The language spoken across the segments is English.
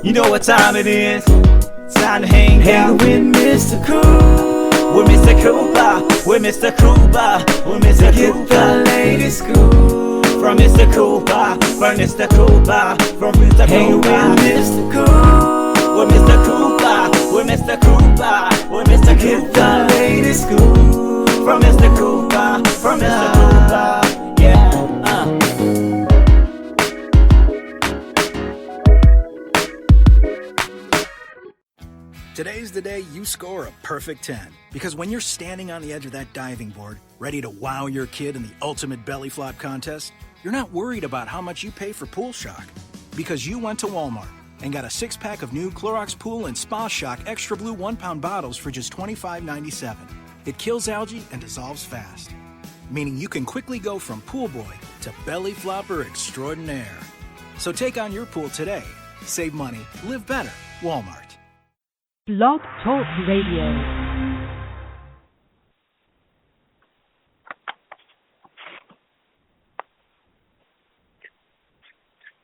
You know what time it is? Time to hang out with Mr. Coop. With Mr. Cooper, with Mr. Cooper, with Mr. Cooper. Get the latest scoop from Mr. Cooper, from Mr. Cooper, from Mr. Cooper. Hang with Mr. Coop, with Mr. Cooper, with Mr. Cooper, with Mr. Cooper. Get the latest scoop from Mr. Cooper, from Mr. Cooper. Yeah. Today's the day you score a perfect 10. Because when you're standing on the edge of that diving board, ready to wow your kid in the ultimate belly flop contest, you're not worried about how much you pay for Pool Shock. Because you went to Walmart and got a 6-pack of new Clorox Pool and Spa Shock Extra Blue 1-pound bottles for just $25.97. It kills algae and dissolves fast. Meaning you can quickly go from pool boy to belly flopper extraordinaire. So take on your pool today. Save money. Live better. Walmart. Blog Talk Radio.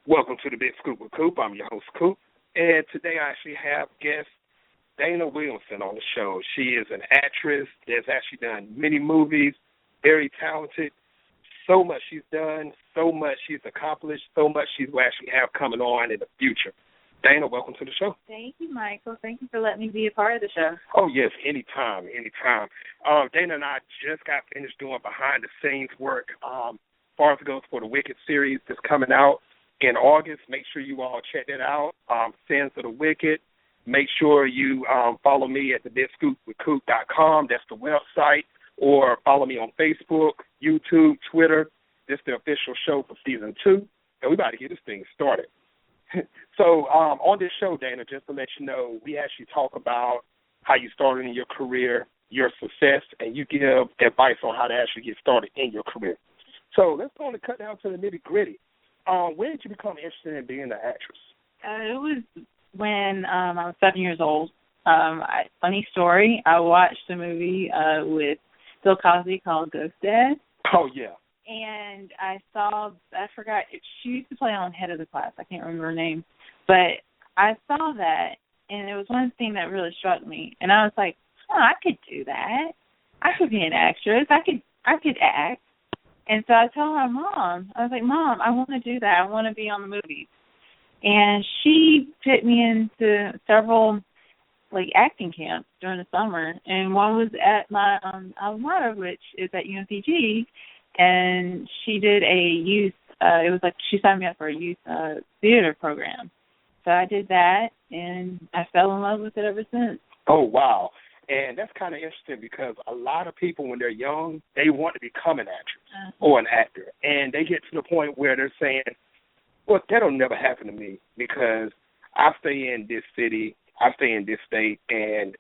Welcome to the Big Scoop with Coop. I'm your host, Coop. And today I actually have guest Dana Williamson on the show. She is an actress that's actually done many movies, very talented. So much she's done, so much she's accomplished, so much she will actually have coming on in the future. Dana, welcome to the show. Thank you, Michael. Thank you for letting me be a part of the show. Oh, yes, anytime. Dana and I just got finished doing behind-the-scenes work. As far as it goes for the Wicked series that's coming out in August, make sure you all check that out. Sins of the Wicked. Make sure you follow me at thebigscoopwithcoop.com. That's the website. Or follow me on Facebook, YouTube, Twitter. This is the official show for Season 2. And we're about to get this thing started. So on this show, Dana, just to let you know, we actually talk about how you started in your career, your success, and you give advice on how to actually get started in your career. So let's go on and cut down to the nitty-gritty. When did you become interested in being an actress? It was when I was 7 years old. Funny story, I watched a movie with Bill Cosby called Ghost Dad. Oh, yeah. And I forgot, she used to play on Head of the Class. I can't remember her name. But I saw that, and it was one thing that really struck me. And I was like, I could do that. I could be an actress. I could act. And so I told my mom, I was like, Mom, I want to do that. I want to be on the movies. And she put me into several acting camps during the summer. And one was at my alma mater, which is at UNCG. And she did a youth, it was like she signed me up for a youth theater program. So I did that, and I fell in love with it ever since. Oh, wow. And that's kind of interesting because a lot of people, when they're young, they want to become an actress or an actor. And they get to the point where they're saying, well, that'll never happen to me because I stay in this city, I stay in this state, and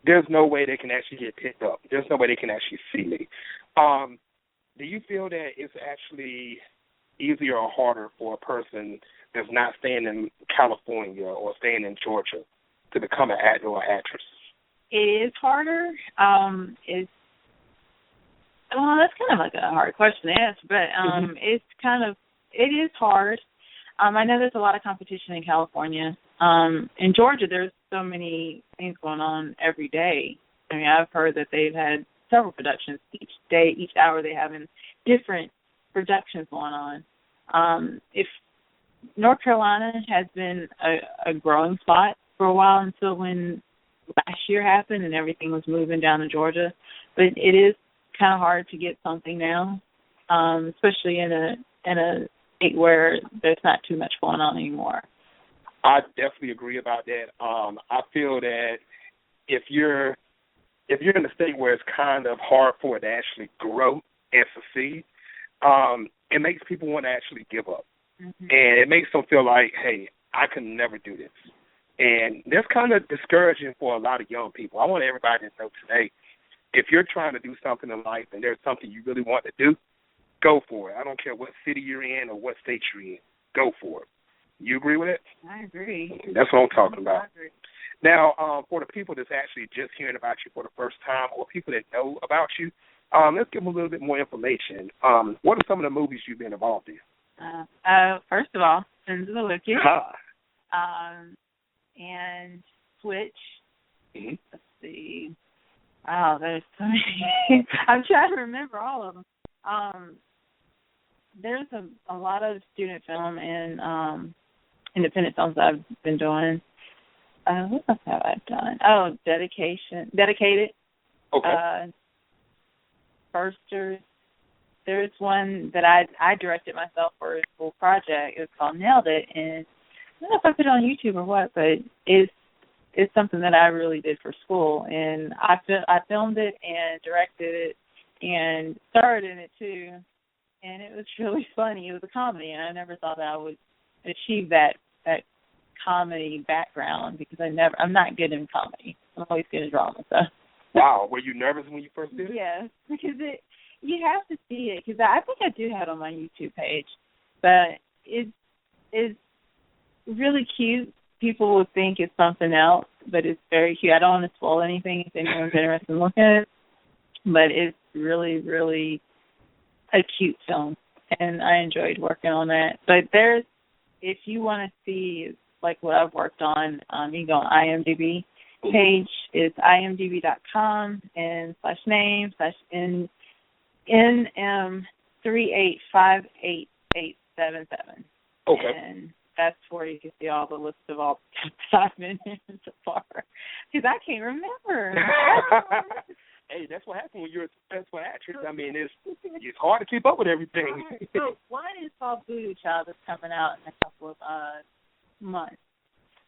there's no way they can actually get picked up. There's no way they can actually see me. Do you feel that it's actually easier or harder for a person that's not staying in California or staying in Georgia to become an actor or actress? It is harder. That's kind of like a hard question to answer, but it is hard. I know there's a lot of competition in California. In Georgia, there's so many things going on every day. I mean, I've heard that they've had several productions each day, each hour they have in different productions going on. If North Carolina has been a growing spot for a while until when last year happened and everything was moving down to Georgia, but it is kind of hard to get something now, especially in a state where there's not too much going on anymore. I definitely agree about that. I feel that if you're in a state where it's kind of hard for it to actually grow and succeed, it makes people want to actually give up. Mm-hmm. And it makes them feel like, hey, I can never do this. And that's kind of discouraging for a lot of young people. I want everybody to know today, if you're trying to do something in life and there's something you really want to do, go for it. I don't care what city you're in or what state you're in. Go for it. You agree with it? I agree. That's what I'm talking about. I agree. Now, for the people that's actually just hearing about you for the first time or people that know about you, let's give them a little bit more information. What are some of the movies you've been involved in? First of all, Sins of the Wicked. and Switch. Mm-hmm. Let's see. Wow, there's so many. I'm trying to remember all of them. There's a lot of student film and independent films that I've been doing. What else have I done? Oh, Dedicated. Okay. Firsters. There's one that I directed myself for a school project. It was called Nailed It, and I don't know if I put it on YouTube or what, but it's something that I really did for school, and I filmed it and directed it and starred in it too, and it was really funny. It was a comedy, and I never thought that I would achieve that comedy background because I'm not good in comedy. I'm always good in drama. So. Wow, were you nervous when you first did it? Yes, because you have to see it, because I think I do have it on my YouTube page, but it's really cute. People would think it's something else, but it's very cute. I don't want to spoil anything if anyone's interested in looking at it, but it's really, really a cute film, and I enjoyed working on that. But if you want to see like what I've worked on, you go on IMDb page. It's imdb.com and /name /NM3858877. Okay. And that's where you can see all the list of all the stuff I've been in so far. Because I can't remember. Hey, that's what happens when you're a successful actress. I mean, it's hard to keep up with everything. So one is called Voodoo Child that's coming out in a couple of months.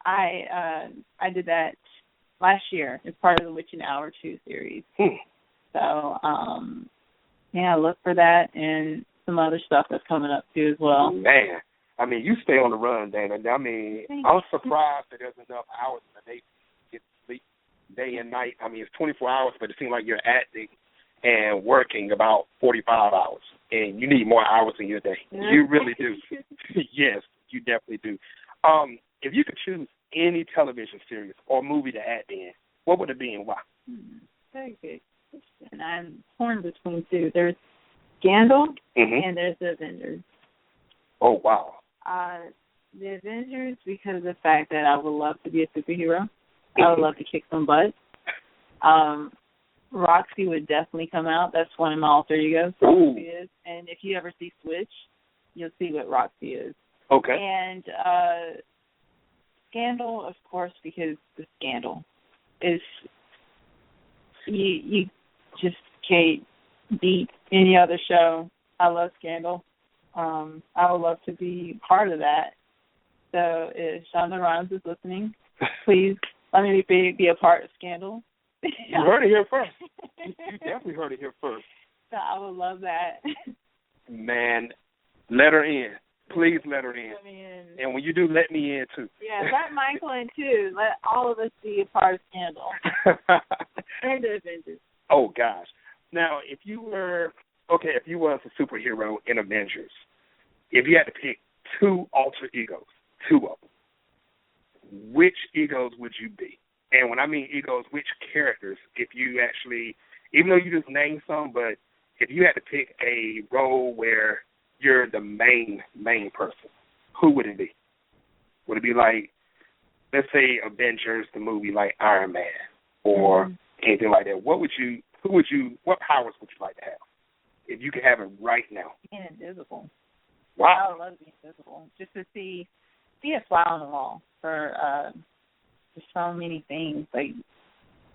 I did that last year as part of the Witching Hour 2 series. So, yeah, look for that and some other stuff that's coming up too as well. Man, I mean, you stay on the run, Dana. I mean, I'm surprised that there's enough hours in the day to get sleep day and night. I mean, it's 24 hours, but it seems like you're acting and working about 45 hours, and you need more hours in your day. You really do. Yes, you definitely do. If you could choose any television series or movie to act in, what would it be and why? Very good question. I'm torn between two. There's Scandal and there's The Avengers. Oh, wow. The Avengers, because of the fact that I would love to be a superhero. I would love to kick some butt. Roxy would definitely come out. That's one of my alter egos. Roxy is. And if you ever see Switch, you'll see what Roxy is. Okay. And Scandal, of course, because the Scandal is you just can't beat any other show. I love Scandal. I would love to be part of that. So if Shonda Rhimes is listening, please let me be a part of Scandal. You heard it here first. You definitely heard it here first. So I would love that. Man, let her in. Please let her in. Let me in. And when you do, let me in, too. Yeah, let Michael in, too. Let all of us be a part of Scandal. And the Avengers. Oh, gosh. Now, if you were a superhero in Avengers, if you had to pick two alter egos, two of them, which egos would you be? And when I mean egos, which characters, if you actually, even though you just named some, but if you had to pick a role where you're the main person, who would it be? Would it be like, let's say Avengers, the movie, like Iron Man or anything like that? What powers would you like to have if you could have it right now? Being invisible. Wow. I would love to be invisible. Just to see a fly on the wall for so many things. Like,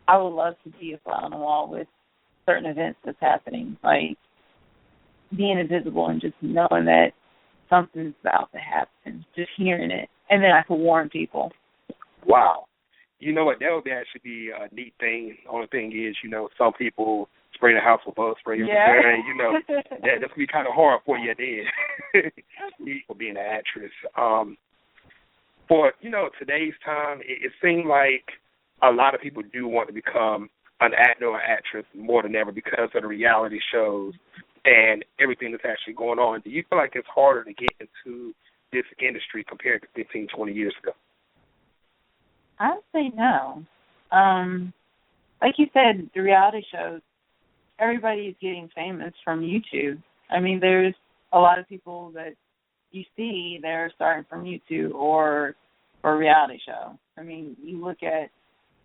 I would love to be a fly on the wall with certain events that's happening. Like, being invisible and just knowing that something's about to happen, just hearing it, and then I could warn people. Wow. You know what, that would actually be a neat thing. The only thing is, some people spray the house with bug spray and that's going to be kind of hard for you at the end for being an actress. For, today's time, it seems like a lot of people do want to become an actor or actress more than ever because of the reality shows and everything that's actually going on. Do you feel like it's harder to get into this industry compared to 15, 20 years ago? I would say no. Like you said, the reality shows, everybody's getting famous from YouTube. I mean, there's a lot of people that you see, they're starting from YouTube or a reality show. I mean, you look at,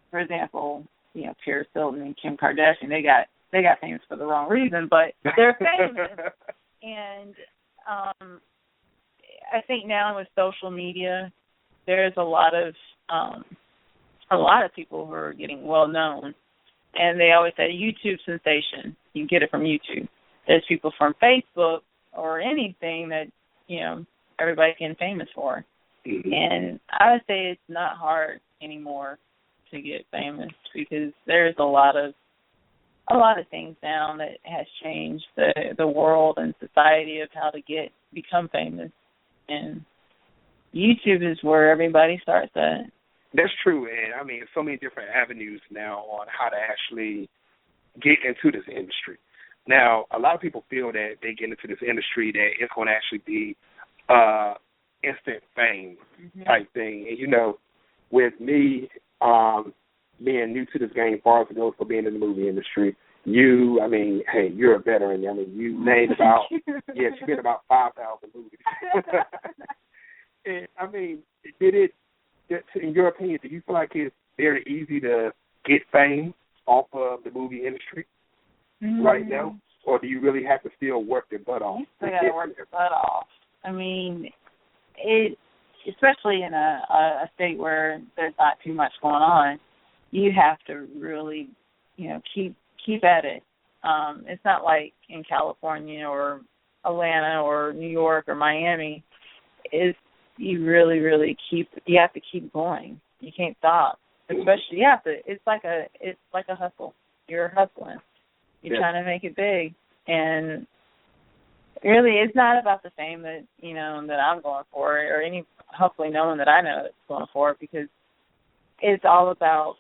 for example, Paris Hilton and Kim Kardashian. They got famous for the wrong reason, but they're famous. And I think now with social media, there's a lot of people who are getting well known, and they always say YouTube sensation. You get it from YouTube. There's people from Facebook or anything that everybody's getting famous for. Mm-hmm. And I would say it's not hard anymore to get famous because there's a lot of things now that has changed the world and society of how to become famous. And YouTube is where everybody starts at. That's true, and I mean, so many different avenues now on how to actually get into this industry. Now, a lot of people feel that they get into this industry that it's going to actually be instant fame type thing. And, with me being new to this game, far as it goes for being in the movie industry, you're a veteran. I mean, you named about, you've been about 5,000 movies. And, I mean, in your opinion, do you feel like it's very easy to get fame off of the movie industry right now? Or do you really have to still work your butt off? You still got to work your butt off. I mean, especially in a state where there's not too much going on, you have to really, keep at it. It's not like in California or Atlanta or New York or Miami. You really, really you have to keep going. You can't stop. Especially it's like a hustle. You're hustling. You're trying to make it big. And really it's not about the fame that that I'm going for or any hopefully no one that I know that's going for, because it's all about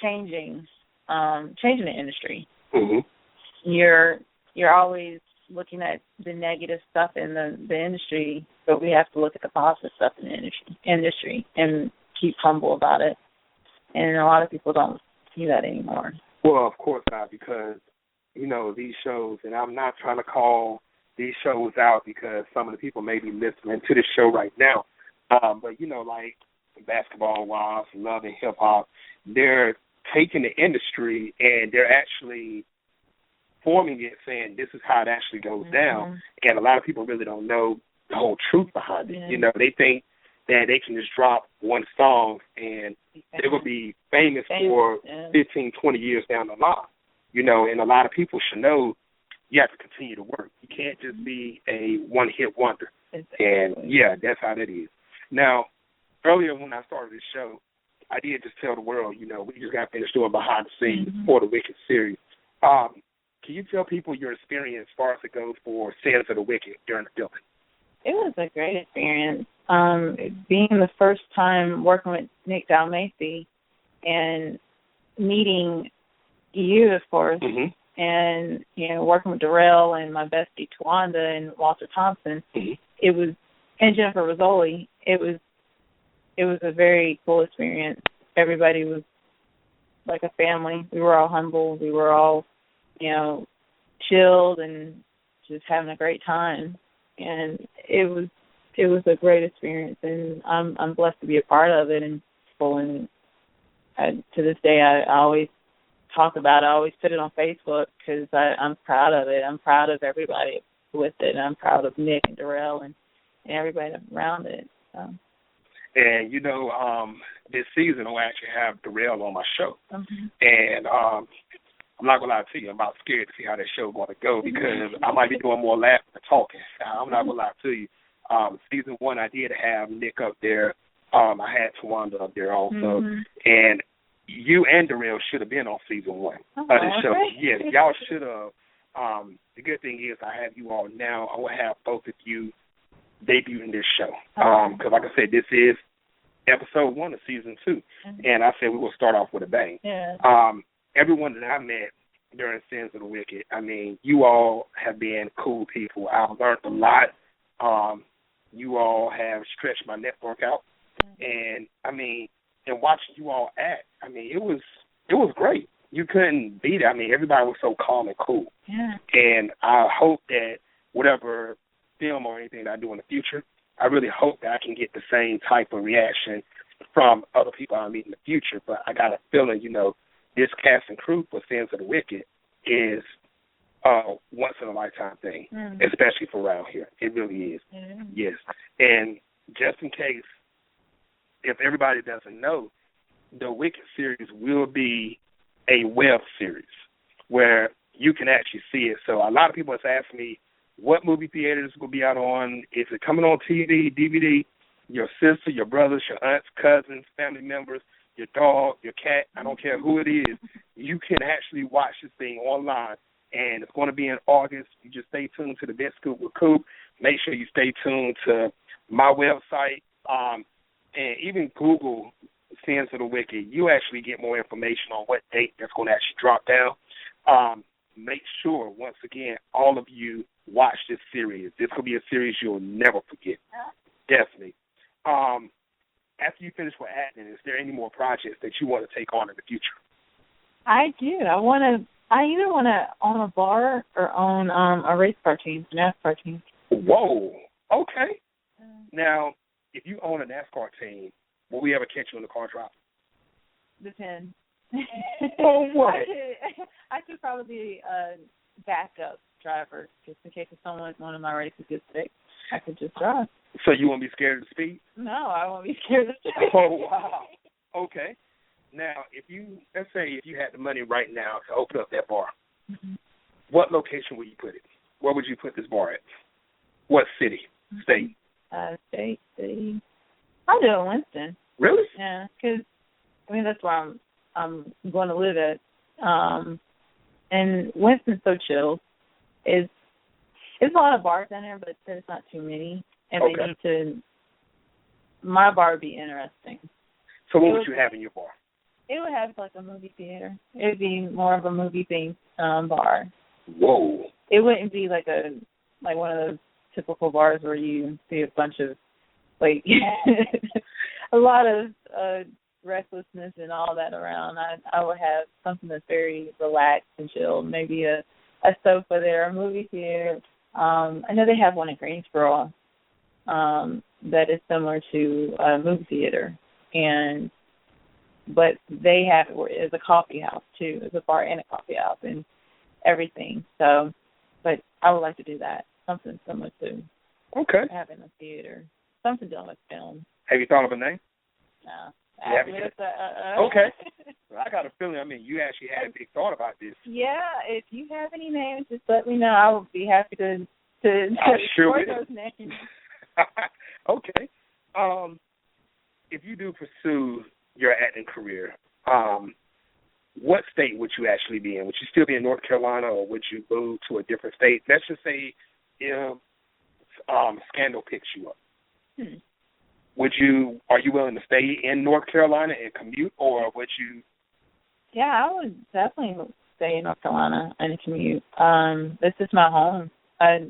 changing the industry. Mm-hmm. You're always looking at the negative stuff in the industry, but we have to look at the positive stuff in the industry and keep humble about it. And a lot of people don't see that anymore. Well, of course not, because, these shows, and I'm not trying to call these shows out because some of the people may be listening to this show right now, but, like Basketball Wives, Love and Hip Hop, they're taking the industry and they're actually forming it, saying this is how it actually goes down. And a lot of people really don't know the whole truth behind it. They think that they can just drop one song and they will be famous for 15, 20 years down the line. And a lot of people should know you have to continue to work. You can't just be a one-hit wonder. And, that's how that is. Now, earlier when I started this show, I did just tell the world, we just got finished doing behind the scenes for the Wicked series. Can you tell people your experience as far as it goes for Sins of the Wicked during the filming? It was a great experience. Being the first time working with Nick Dalmacy and meeting you, of course, and, working with Darrell and my bestie Tawanda and Walter Thompson, it was, and Jennifer Rizzoli, it was a very cool experience. Everybody was like a family. We were all humble. We were all, chilled and just having a great time. And it was a great experience, and I'm blessed to be a part of it. And to this day, I always talk about it. I always put it on Facebook because I'm proud of it. I'm proud of everybody with it. And I'm proud of Nick and Darrell and everybody around it. So. And, this season I'll actually have Darrell on my show. And I'm not going to lie to you, I'm about scared to see how that show is going to go because I might be doing more laughing than talking. I'm not going to lie to you. Season 1, I did have Nick up there. I had Tawanda up there also. And you and Darrell should have been on season 1 of the show. Yeah, y'all should have. The good thing is I have you all now. I will have both of you debut in this show. Because like I said, this is episode 1 of season 2. And I said we will start off with a bang. Everyone that I met during Sins of the Wicked, I mean, you all have been cool people. I've learned a lot. You all have stretched my network out. And, I mean, and watching you all act, I mean, it was great. You couldn't beat it. I mean, everybody was so calm and cool. And I hope that whatever film or anything that I do in the future, I really hope that I can get the same type of reaction from other people I meet in the future, but I got a feeling, this cast and crew for Sins of the Wicked is once in a lifetime thing, especially for around here. It really is. Yes. And just in case, if everybody doesn't know, the Wicked series will be a web series where you can actually see it. So a lot of people have asked me, what movie theaters will be out on? Is it coming on TV, DVD? Your sister, your brothers, your aunts, cousins, family members, your dog, your cat, I don't care who it is, you can actually watch this thing online. And it's going to be in August. You just stay tuned to the Best Scoop with Coop. Make sure you stay tuned to my website. And even Google Sins of the Wicked. You actually get more information on what date that's going to actually drop down. Make sure, once again, all of you watch this series. This will be a series you'll never forget. Definitely. After you finish with acting, is there any more projects that you want to take on in the future? I do. I either want to own a bar or own a race car team, NASCAR team. Whoa. Okay. Now, if you own a NASCAR team, will we ever catch you in the car drop? Depends. Oh, what? I could probably be a backup driver just in case if one of my races gets sick. I could just drive. So you won't be scared of the speed? No, I won't be scared of the speed. Oh, wow. Okay. Now, let's say if you had the money right now to open up that bar, what location would you put it? Where would you put this bar at? What city? State? City. I'll do it in Winston. Really? Yeah, because, that's where I'm going to live at. And Winston's so chill. It's a lot of bars down there, but there's not too many. And they need my bar would be interesting. So what would you have in your bar? It would have like a movie theater. It would be more of a movie-themed bar. Whoa. It wouldn't be like one of those typical bars where you see a bunch of, a lot of restlessness and all that around. I would have something that's very relaxed and chill, maybe a sofa there, a movie theater. I know they have one in Greensboro that is similar to a movie theater, but they have it as a coffee house too. It's a bar and a coffee house and everything. So, but I would like to do that, something similar to having a theater, something dealing with film. Have you thought of a name? No. Okay. Well, I got a feeling, you actually had a big thought about this. Yeah, if you have any names, just let me know. I would be happy to sure those names. Okay. If you do pursue your acting career, what state would you actually be in? Would you still be in North Carolina, or would you move to a different state? Let's just say if Scandal picks you up. Are you willing to stay in North Carolina and commute, or would you? Yeah, I would definitely stay in North Carolina and commute. This is my home. I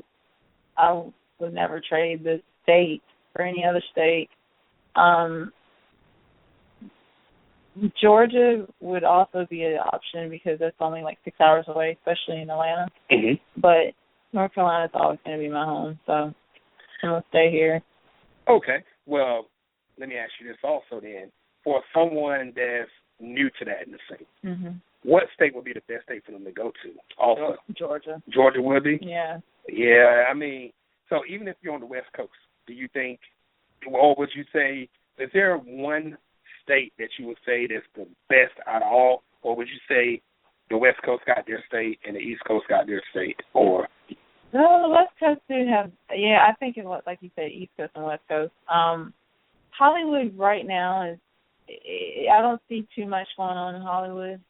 would never trade this state for any other state. Georgia would also be an option because that's only 6 hours away, especially in Atlanta. Mm-hmm. But North Carolina is always going to be my home, so I'm going to stay here. Okay. Well, let me ask you this also then. For someone that's new to that in the state, what state would be the best state for them to go to also? Georgia. Georgia would be? Yeah. Yeah, so even if you're on the West Coast, do you think, or would you say, is there one state that you would say that's the best out of all, or would you say the West Coast got their state and the East Coast got their state, or? No, the West Coast do have, I think it was, like you said, East Coast and West Coast. Hollywood right now is, I don't see too much going on in Hollywood.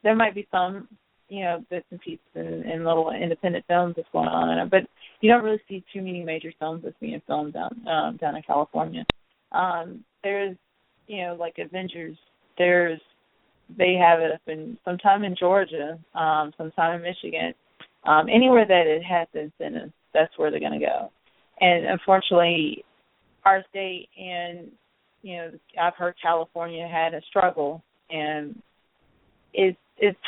There might be some, bits and pieces and little independent films that's going on in it, but you don't really see too many major films that's being filmed down in California. There's, like Avengers, they have it up sometime in Georgia, sometime in Michigan. Anywhere that it has the incentives, that's where they're going to go. And unfortunately, our state and, I've heard California had a struggle, and it's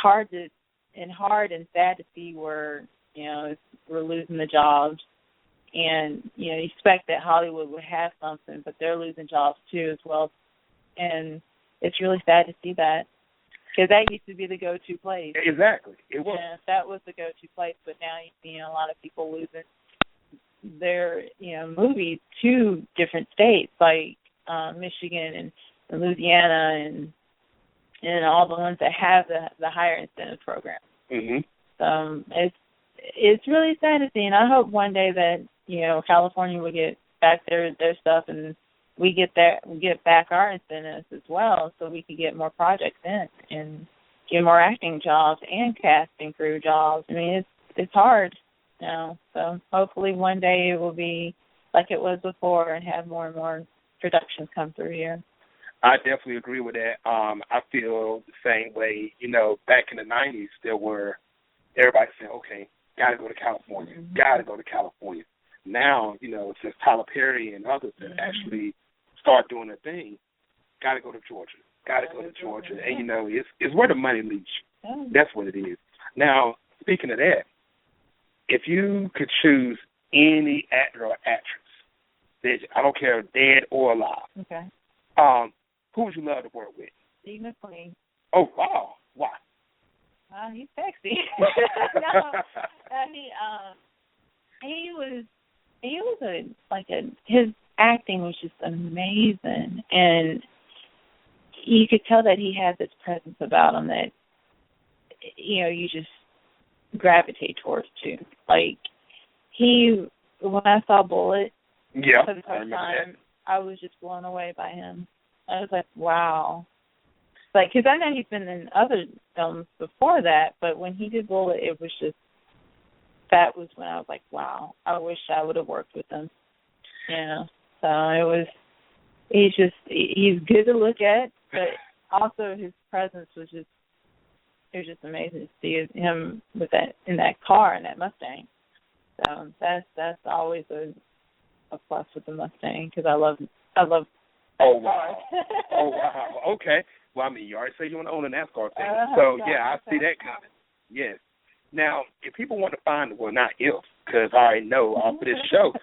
hard and sad to see where, we're losing the jobs. And, you expect that Hollywood would have something, but they're losing jobs too, as well and it's really sad to see that, because that used to be the go-to place. Exactly, it was. Yeah, that was the go-to place, but now you see a lot of people losing their movies to different states like Michigan and Louisiana and all the ones that have the higher incentive program. Mm-hmm. It's really sad to see, and I hope one day that California will get back their stuff, and we get back our incentives as well, so we can get more projects in and get more acting jobs and casting crew jobs. I mean, it's hard now, so hopefully one day it will be like it was before and have more and more productions come through here. I definitely agree with that. I feel the same way. Back in the 90s, there were everybody saying, okay, got to go to California, got to go to California. Now, since Tyler Perry and others that actually start doing their thing, got to go to Georgia, got to go to Georgia. And, it's where the money leads you. That's what it is. Now, speaking of that, if you could choose any actor or actress, I don't care, dead or alive, okay, who would you love to work with? Steve McQueen. Oh, wow. Why? He's sexy. His acting was just amazing, and you could tell that he has this presence about him that you just gravitate towards too. Like when I saw Bullet for the first time, I was just blown away by him. I was like, wow. Like, because I know he's been in other films before that, but when he did Bullet, it was just, that was when I was like, wow, I wish I would have worked with him. So it was, he's good to look at, but also his presence was just, it was just amazing to see him with that, in that car, in that Mustang. So that's always a plus with the Mustang, because I love Oh, wow. Oh, wow. Okay. Well, I mean, you already said you want to own a NASCAR thing. So, yeah, I see that coming. Yes. Now, if people want to find, well, not if, because I already know for this show,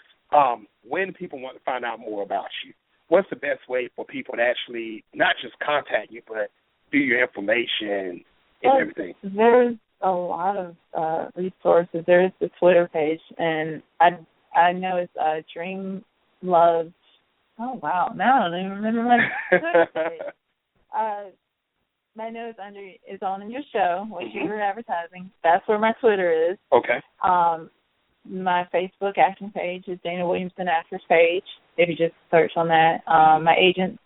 when people want to find out more about you, what's the best way for people to actually not just contact you, but do your information and everything? There's a lot of resources. There's the Twitter page, and I know it's Dream Love. Oh, wow. Now I don't even remember my Twitter page. My nose is on in your show, what you were advertising. That's where my Twitter is. Okay. My Facebook acting page is Dana Williamson Actors page, if you just search on that. My agent,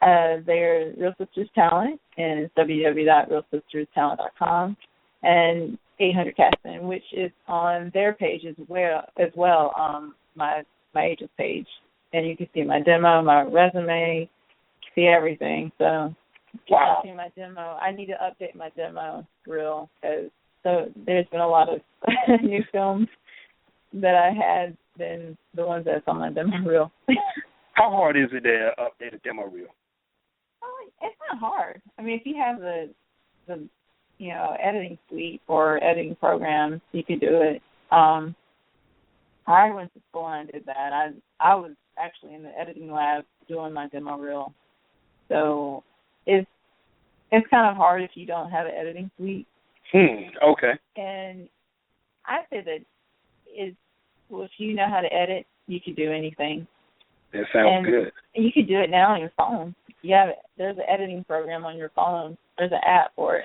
they're Real Sisters Talent, and it's www.realsisterstalent.com, and 800 Casting, which is on their page as well, my agent's page. And you can see my demo, my resume, see everything. So, wow. See my demo. I need to update my demo reel, because there's been a lot of new films that I had than the ones that's on my demo reel. How hard is it to update a demo reel? It's not hard. I mean, if you have the editing suite or editing programs, you can do it. I went to school and I did that. I was actually in the editing lab doing my demo reel. So it's kind of hard if you don't have an editing suite. Okay. And I say that if you know how to edit, you can do anything. That sounds good. And you can do it now on your phone. There's an editing program on your phone. There's an app for it.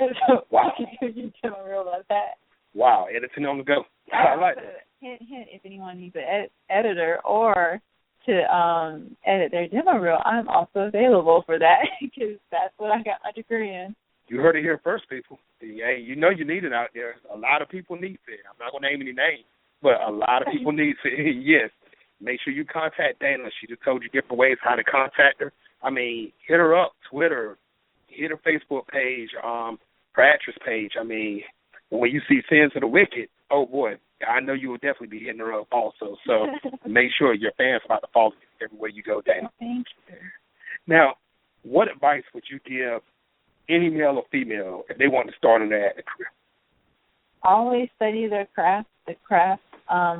Wow. You can do your demo reel like that. Wow, editing on the go. I like that. Hint, if anyone needs an editor or to edit their demo reel, I'm also available for that, because that's what I got my degree in. You heard it here first, people. Hey, you know you need it out there. A lot of people need it. I'm not going to name any names, but a lot of people need it. Yes. Make sure you contact Dana. She just told you different ways how to contact her. I mean, hit her up, Twitter, hit her Facebook page, her actress page. I mean, when you see Sins of the Wicked, oh, boy, I know you will definitely be hitting her up also. So make sure your fans are about to follow you everywhere you go, Dana. Thank you. Now, what advice would you give any male or female if they want to start in their acting career? Always study their craft,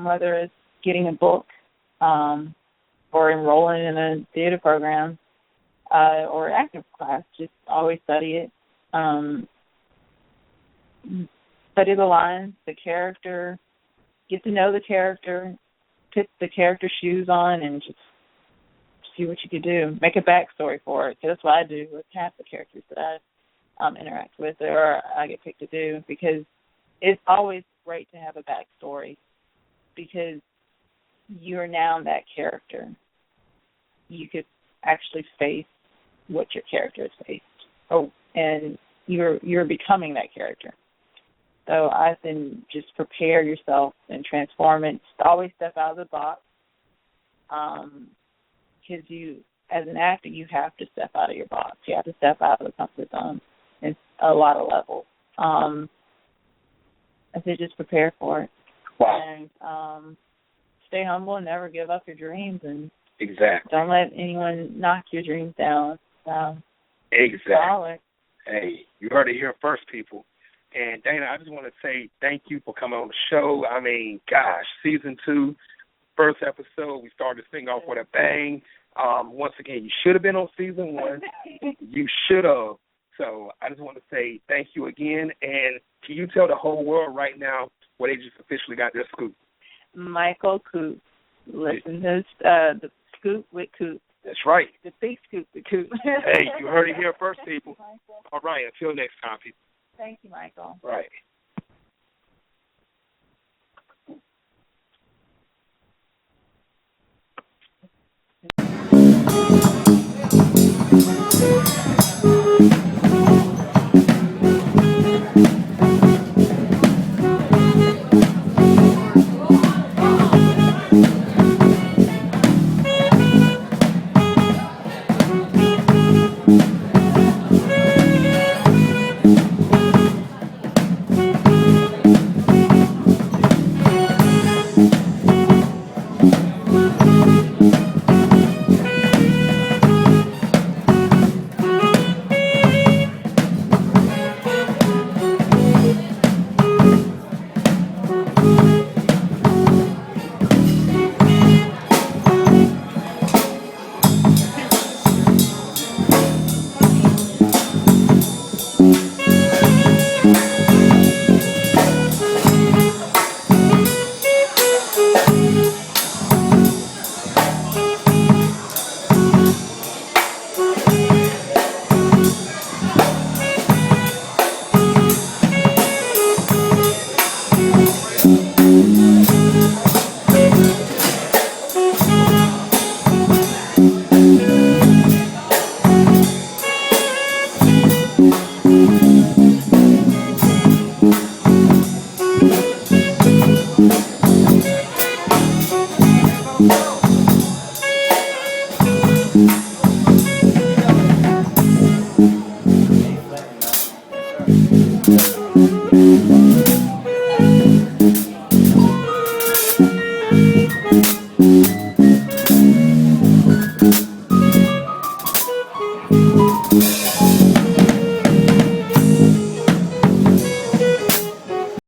whether it's getting a book or enrolling in a theater program. or acting class. Just always study it. Study the lines, the character, get to know the character, put the character shoes on, and just see what you could do. Make a backstory for it. 'Cause that's what I do with half the characters that I interact with or I get picked to do, because it's always great to have a backstory, because you're now that character. You could actually face what your character has faced. Oh, and you're becoming that character. So I think just prepare yourself and transform it. Always step out of the box, because you, as an actor, you have to step out of your box. You have to step out of the comfort zone in a lot of levels. I say just prepare for it. Wow. And stay humble and never give up your dreams, and Exactly. don't let anyone knock your dreams down. Exactly. Solid. Hey, you heard it here first, people. And Dana, I just want to say thank you for coming on the show. I mean, gosh, season 2, first episode, we started this thing off with a bang. Once again, you should have been on season 1. You should have. So I just want to say thank you again. And can you tell the whole world right now where they just officially got their scoop? Michael Coop. Listen to the Scoop with Coop. That's right. The big Scoop with Coop. Hey, you heard it here first, people. All right, until next time, people. Thank you, Michael. Right. Yes, sir.